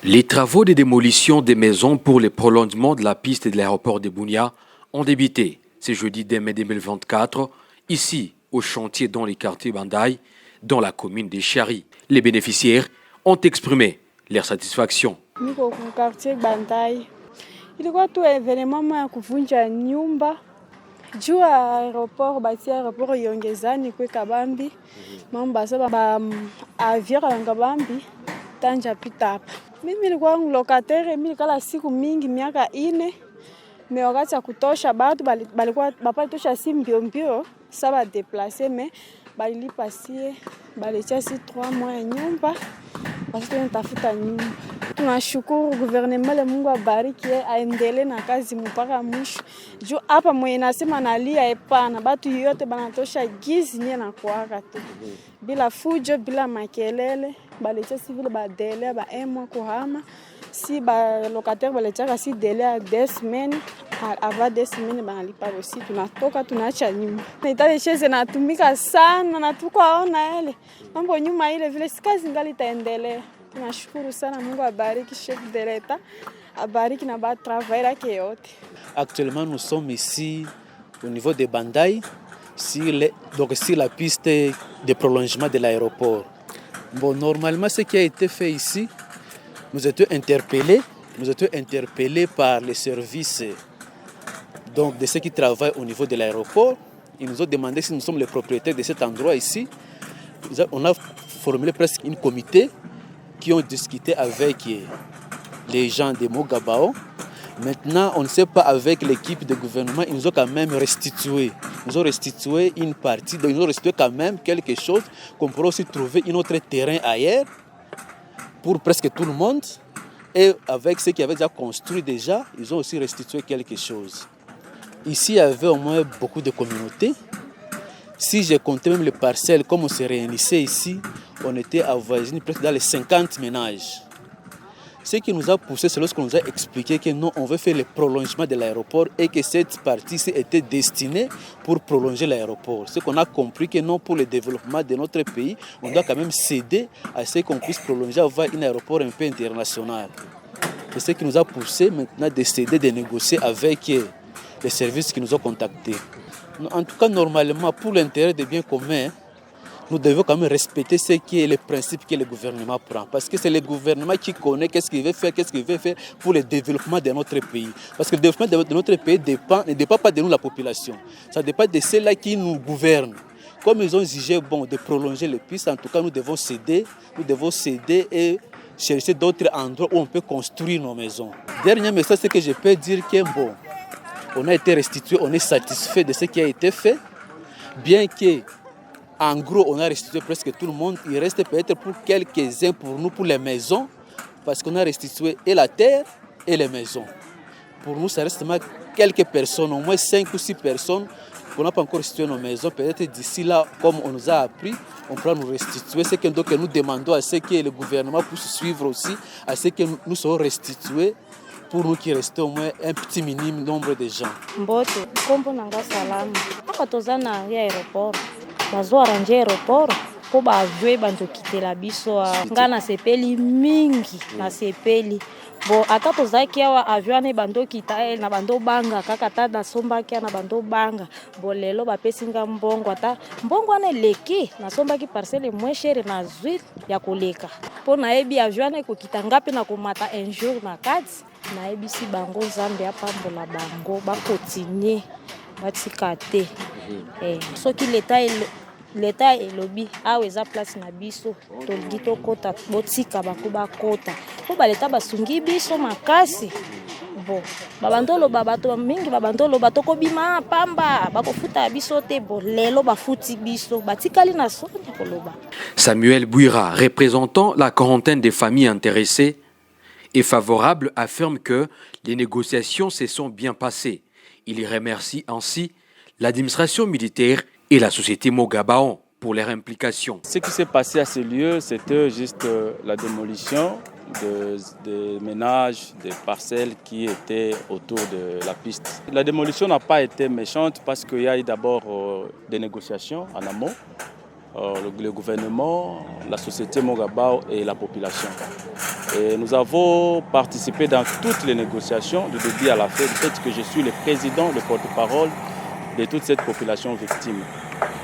Les travaux de démolition des maisons pour le prolongement de la piste de l'aéroport de Bunia ont débuté ce jeudi 2 mai 2024, ici au chantier dans les quartiers Bandai, dans la commune de Chari. Les bénéficiaires ont exprimé leur satisfaction. Niko kwa quartier Bandai. Ilikuwa tu evenement ya kuvunja nyumba. Juu ya aeroport, bati aeroport iongezani kwa Kabambi. Mambo sasa avion ya Kabambi tanja pita hapa. Mimi nilikuwa locataire, mimi kala siku mingi miaka 4. Mais wakati ya kutosha batu balikuwa bapa tosha si mbio saba déplacer mais balilipa sie balicha si 3 mois ya nyumba. Basi tunatafuta nyumba. Tunashukuru gouvernement le Mungu abariki aendelee na kazi mpaka mwisho. Juu hapa mwenye nasema nalia epana batu yote banatosha gizi nye na kuaka tu. Bila fujo, bila makelele, balicha si vile ba délai ba 1 mois kuhama. Si ba locataire balicha si délai à 2 semaines, avant 2 semaines banalipa aussi tunatoka tunaacha nyumba. Nahitaji cheze natumika sana na tukaona ile. Mambo nyuma ile vile sikazi ngali itaendelea. Tunashukuru sana Mungu abariki chef de l'État, abariki na ba travailler yake yote. Actuellement nous sommes ici au niveau de Bandai sur la piste de prolongement de l'aéroport. Bon, normalement ce qui a été fait ici, nous étions interpellés par les services donc de ceux qui travaillent au niveau de l'aéroport. Ils nous ont demandé si nous sommes les propriétaires de cet endroit ici. On a formulé presque un comité qui ont discuté avec les gens de Mogabao. Maintenant, on ne sait pas avec l'équipe de gouvernement, ils nous ont quand même restitué. Ils nous ont restitué une partie, donc ils nous ont restitué quand même quelque chose qu'on pourrait aussi trouver un autre terrain ailleurs pour presque tout le monde. Et avec ceux qui avaient déjà construit déjà, ils ont aussi restitué quelque chose. Ici, il y avait au moins beaucoup de communautés. Si j'ai compté même les parcelles, comme on se réunissait ici, on était avoisiné presque dans les 50 ménages. Ce qui nous a poussé, c'est lorsqu'on nous a expliqué que non, on veut faire le prolongement de l'aéroport et que cette partie-ci était destinée pour prolonger l'aéroport. Ce qu'on a compris que non, pour le développement de notre pays, on doit quand même céder à ce qu'on puisse prolonger, avoir un aéroport un peu international. C'est ce qui nous a poussé maintenant de céder, de négocier avec les services qui nous ont contactés. En tout cas, normalement, pour l'intérêt des biens communs, nous devons quand même respecter ce qui est le principe que le gouvernement prend. Parce que c'est le gouvernement qui connaît qu'est-ce qu'il veut faire pour le développement de notre pays. Parce que le développement de notre pays ne dépend pas de nous, la population. Ça dépend de ceux-là qui nous gouvernent. Comme ils ont jugé bon de prolonger les pistes, en tout cas, nous devons céder et chercher d'autres endroits où on peut construire nos maisons. Dernier message, c'est que je peux dire que bon, on a été restitué, on est satisfait de ce qui a été fait, bien que en gros, on a restitué presque tout le monde. Il reste peut-être pour quelques-uns, pour nous, pour les maisons, parce qu'on a restitué et la terre et les maisons. Pour nous, ça reste seulement quelques personnes, au moins 5 ou 6 personnes, qu'on n'a pas encore restitué nos maisons. Peut-être d'ici là, comme on nous a appris, on pourra nous restituer. C'est que nous demandons à ce que le gouvernement puisse suivre aussi, à ce que nous serons restitués, pour nous qui restons au moins un petit minime nombre de gens. Mbote, kombo nanga salamu. Hapa tozana ya aéroport. Bazo arranger aéroport ko ba jouer banzo kitela biso ngana sepeli mingi na sepeli. Bo ata tozaki awa avion ne bando kita na bando banga kaka ta na somba kia na bando banga. Bo lelo ba pesinga mbongo ata mbongo na leki na somba ki parcelle moins cher na zuil ya koleka. Po na ebi avion ne ko kita ngapi na ko mata un jour na kati. Na ebisi bango Nzambe apambola bango ba continuer batika te. Soki l'État elobi aweza place na biso tolgi tokota botika bakuba kota. Po ba l'État basungi biso makasi. Bo babandolo babato mingi babandolo batoko bima pamba bakofuta biso te bo lelo bafuti biso batikali na sonya koloba. Samuel Bouira, représentant la quarantaine des familles intéressées, est favorable, affirme que les négociations se sont bien passées. Il y remercie ainsi l'administration militaire et la société Mogabao pour leur implication. Ce qui s'est passé à ce lieu, c'était juste la démolition, des ménages, des parcelles qui étaient autour de la piste. La démolition n'a pas été méchante parce qu'il y a eu d'abord des négociations en amont. Le gouvernement, la société Mogabao et la population. Et nous avons participé dans toutes les négociations du début à la fin, du fait que je suis le président, le porte-parole de toute cette population victime.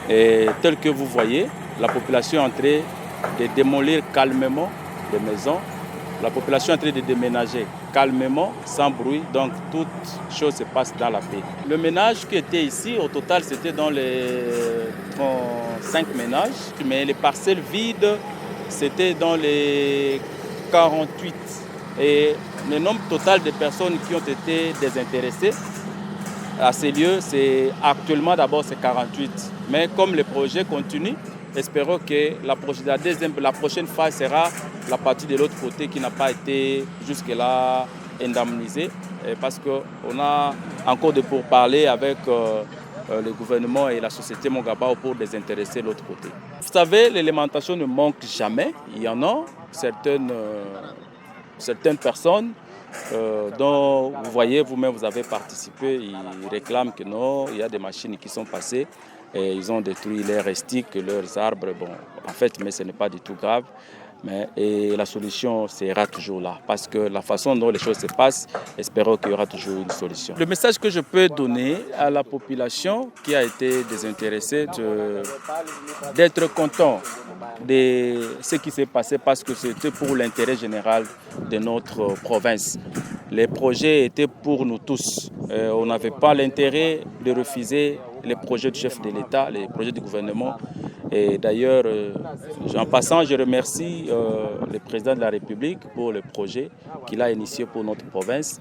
Et tel que vous voyez, la population est en train de démolir calmement les maisons. La population est en train de déménager calmement, sans bruit, donc toute chose se passe dans la paix. Le ménage qui était ici, au total, c'était dans les 5 ménages, mais les parcelles vides, c'était dans les 48. Et le nombre total de personnes qui ont été désintéressées à ces lieux, c'est actuellement d'abord c'est 48. Mais comme le projet continue, espérons que la prochaine phase sera la partie de l'autre côté qui n'a pas été jusque-là indemnisée, parce qu'on a encore de pourparlers avec le gouvernement et la société Mogabao pour désintéresser l'autre côté. Vous savez, l'alimentation ne manque jamais. Il y en a certaines personnes dont vous voyez, vous-même vous avez participé, ils réclament que non, il y a des machines qui sont passées. Et ils ont détruit leurs rustiques, leurs arbres. Bon, en fait, mais ce n'est pas du tout grave. Et la solution sera toujours là. Parce que la façon dont les choses se passent, espérons qu'il y aura toujours une solution. Le message que je peux donner à la population qui a été désintéressée, d'être content de ce qui s'est passé parce que c'était pour l'intérêt général de notre province. Les projets étaient pour nous tous. On n'avait pas l'intérêt de refuser les projets du chef de l'État, les projets du gouvernement. Et d'ailleurs, en passant, je remercie le président de la République pour le projet qu'il a initié pour notre province.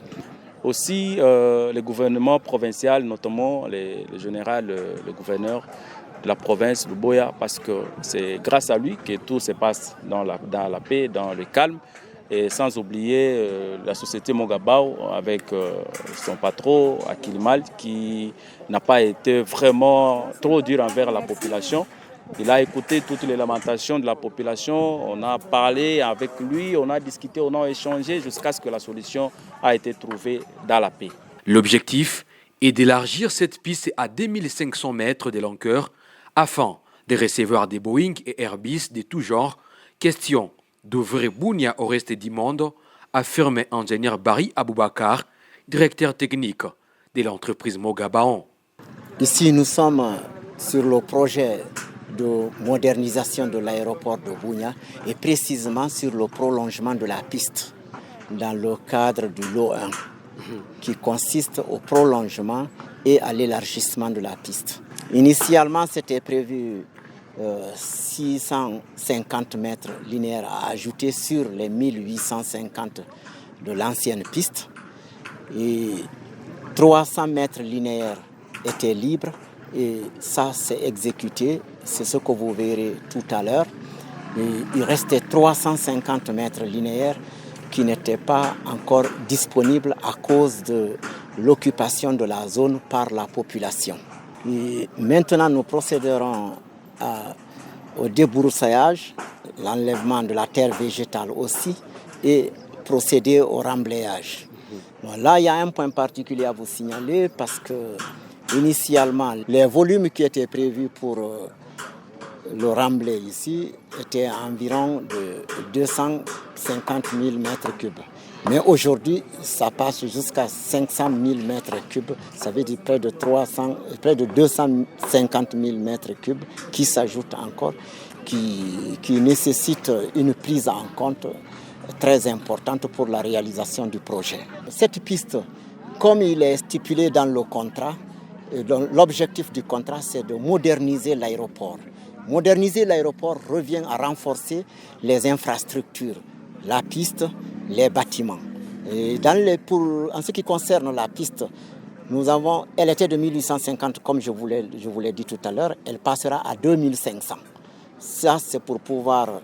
Aussi, le gouvernement provincial, notamment le général, le gouverneur de la province de Boya, parce que c'est grâce à lui que tout se passe dans la paix, dans le calme. Et sans oublier la société Mogabao avec son patron Akilimal qui n'a pas été vraiment trop dur envers la population. Il a écouté toutes les lamentations de la population, on a parlé avec lui, on a discuté, on a échangé jusqu'à ce que la solution a été trouvée dans la paix. L'objectif est d'élargir cette piste à 2500 mètres de longueur afin de recevoir des Boeing et Airbus de tout genre. Question d'ouvrir Bunia au reste du monde, affirme ingénieur Barry Aboubakar, directeur technique de l'entreprise Mogabao. Ici, nous sommes sur le projet de modernisation de l'aéroport de Bunia et précisément sur le prolongement de la piste dans le cadre du lot 1 qui consiste au prolongement et à l'élargissement de la piste. Initialement, c'était prévu 650 mètres linéaires à ajouter sur les 1850 de l'ancienne piste et 300 mètres linéaires étaient libres et ça s'est exécuté, c'est ce que vous verrez tout à l'heure. Et il restait 350 mètres linéaires qui n'étaient pas encore disponibles à cause de l'occupation de la zone par la population. Et maintenant, nous procéderons au débroussaillage, l'enlèvement de la terre végétale aussi, et procéder au remblayage. Bon, là, il y a un point particulier à vous signaler parce que, initialement, les volumes qui étaient prévus pour le remblai ici étaient environ de 250 000 mètres cubes. Mais aujourd'hui, ça passe jusqu'à 500 000 mètres cubes. Ça veut dire près de 250 000 mètres cubes qui s'ajoutent encore, qui nécessitent une prise en compte très importante pour la réalisation du projet. Cette piste, comme il est stipulé dans le contrat, l'objectif du contrat, c'est de moderniser l'aéroport. Moderniser l'aéroport revient à renforcer les infrastructures, la piste, les bâtiments. Et en ce qui concerne la piste, elle était de 1850, comme je vous l'ai dit tout à l'heure, elle passera à 2500. Ça, c'est pour pouvoir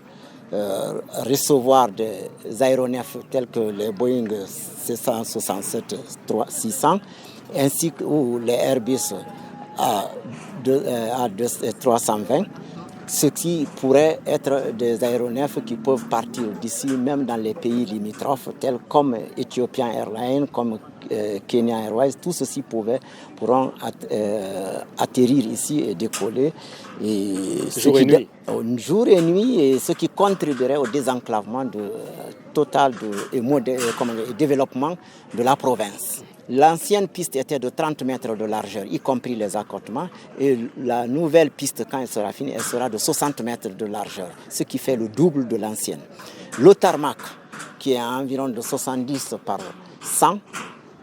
recevoir des aéronefs tels que les Boeing 767-600, ainsi que les Airbus A320, ce qui pourrait être des aéronefs qui peuvent partir d'ici, même dans les pays limitrophes, tels comme Ethiopian Airlines, comme Kenya Airways. Tout ceci pourront atterrir ici et décoller. Et jour et nuit, et ce qui contribuerait au désenclavement total et développement de la province. L'ancienne piste était de 30 mètres de largeur, y compris les accotements, et la nouvelle piste, quand elle sera finie, elle sera de 60 mètres de largeur, ce qui fait le double de l'ancienne. Le tarmac, qui est à environ de 70 par 100,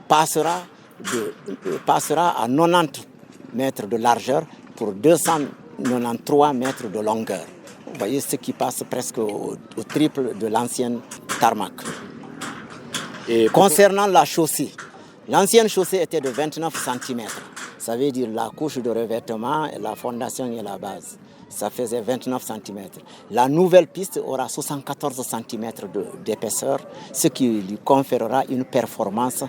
passera à 90 mètres de largeur pour 293 mètres de longueur. Vous voyez ce qui passe presque au triple de l'ancienne tarmac. Concernant la chaussée, l'ancienne chaussée était de 29 cm. Ça veut dire la couche de revêtement, la fondation et la base. Ça faisait 29 cm. La nouvelle piste aura 74 cm d'épaisseur, ce qui lui conférera une performance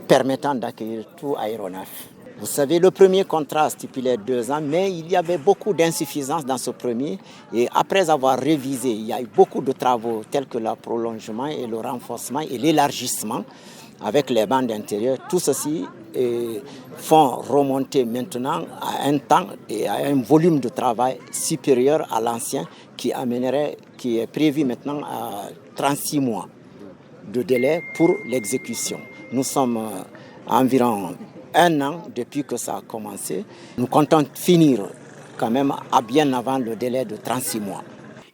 permettant d'accueillir tout aéronef. Vous savez, le premier contrat stipulait 2 ans, mais il y avait beaucoup d'insuffisances dans ce premier. Et après avoir révisé, il y a eu beaucoup de travaux tels que le prolongement et le renforcement et l'élargissement avec les bandes intérieures. Tout ceci font remonter maintenant à un temps et à un volume de travail supérieur à l'ancien qui est prévu maintenant à 36 mois de délai pour l'exécution. Nous sommes à environ 1 an depuis que ça a commencé. Nous comptons finir quand même à bien avant le délai de 36 mois.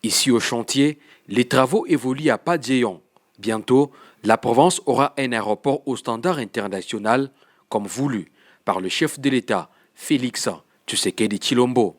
Ici au chantier, les travaux évoluent à pas de géant. Bientôt, la Provence aura un aéroport au standard international, comme voulu par le chef de l'État, Félix Tshisekedi Tshilombo.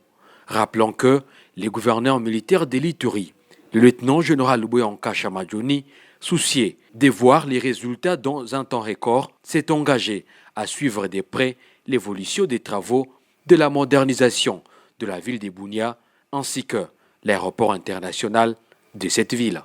Rappelons que les gouverneurs militaires de l'Ituri, le lieutenant-général Louboyanka Chamadjouni, soucié de voir les résultats dans un temps record, s'est engagé à suivre de près l'évolution des travaux de la modernisation de la ville de Bunia ainsi que l'aéroport international de cette ville.